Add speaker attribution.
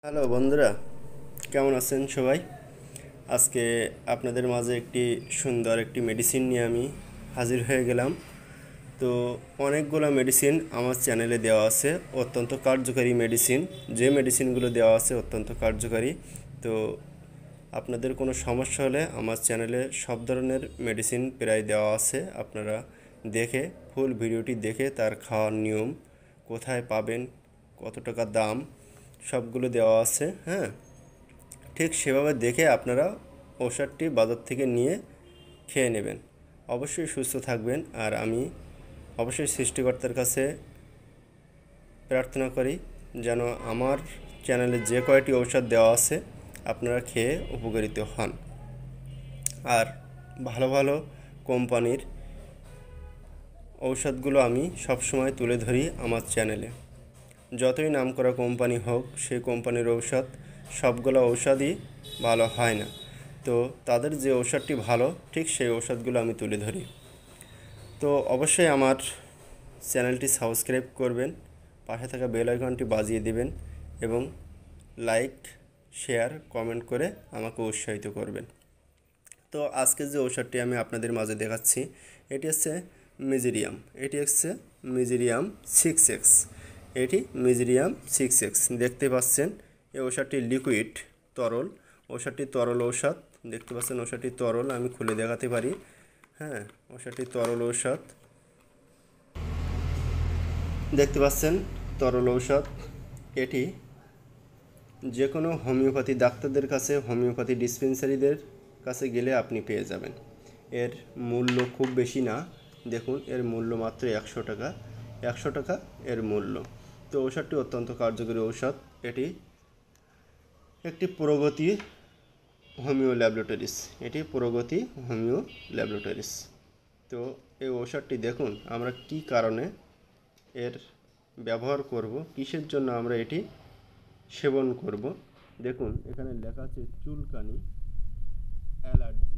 Speaker 1: Hello বন্ধুরা, কেমন আছেন সবাই? আজকে আপনাদের মাঝে একটি সুন্দর একটি মেডিসিন নিয়ে আমি হাজির হয়ে গেলাম। তো অনেকগুলো মেডিসিন আমার চ্যানেলে দেওয়া আছে, অত্যন্ত কার্যকারী মেডিসিন। যে মেডিসিনগুলো দেওয়া আছে অত্যন্ত কার্যকারী। তো আপনাদের কোনো সমস্যা হলে আমার চ্যানেলে সব ধরনের মেডিসিন প্রায় দেওয়া আছে। আপনারা দেখে ফুল ভিডিওটি দেখে তার খাওয়ার নিয়ম, কোথায় পাবেন, কত টাকা দাম, সবগুলো দেওয়া আছে। হ্যাঁ, ঠিক সেভাবে দেখে আপনারা ঔষধটি বাজার থেকে নিয়ে খেয়ে নেবেন। অবশ্যই সুস্থ থাকবেন। আর আমি অবশ্যই সৃষ্টিকর্তার কাছে প্রার্থনা করি যেন আমার চ্যানেলে যে কয়টি ঔষধ দেওয়া আছে আপনারা খেয়ে উপকৃত হন। আর ভালো ভালো কোম্পানির ঔষধগুলো আমি সবসময় তুলে ধরি আমার চ্যানেলে। যতই নামকরা কোম্পানি হোক, সেই কোম্পানির ঔষধ, সবগুলো ঔষধই ভালো হয় না। তো তাদের যে ঔষধটি ভালো, ঠিক সেই ঔষধগুলো আমি তুলে ধরি। তো অবশ্যই আমার চ্যানেলটি সাবস্ক্রাইব করবেন, পাশে থাকা বেল আইকনটি বাজিয়ে দিবেন এবং লাইক, শেয়ার, কমেন্ট করে আমাকে উৎসাহিত করবেন। তো আজকে যে ঔষধটি আমি আপনাদের মাঝে দেখাচ্ছি, এটি হচ্ছে মিজেরিয়াম। এটি হচ্ছে মিজেরিয়াম 6X। এটি মিজেরিয়াম 6X দেখতে পাচ্ছেন। এই ঔষধটি লিকুইড, তরল। ঔষধটি তরল ঔষধ দেখতে পাচ্ছেন। ঔষধটি তরল, আমি খুলে দেখাতে পারি। হ্যাঁ, ঔষধটি তরল ঔষধ দেখতে পাচ্ছেন, তরল ঔষধ। এটি যে কোনো হোমিওপ্যাথি ডাক্তারদের কাছে, হোমিওপ্যাথি ডিসপেন্সারিদের কাছে গেলে আপনি পেয়ে যাবেন। এর মূল্য খুব বেশি না, দেখুন এর মূল্য মাত্র 100 টাকা। 100 টাকা এর মূল্য। তো ঔষধটি অত্যন্ত কার্যকরী ঔষধ। এটি একটি প্রগতি হোমিও ল্যাবরেটরিজ। এটি প্রগতি হোমিও ল্যাবরেটরিজ। তো এই ঔষধটি দেখুন আমরা কি কারণে এর ব্যবহার করব, কিসের জন্য আমরা এটি সেবন করব। দেখুন এখানে লেখা আছে চুলকানি, অ্যালার্জি,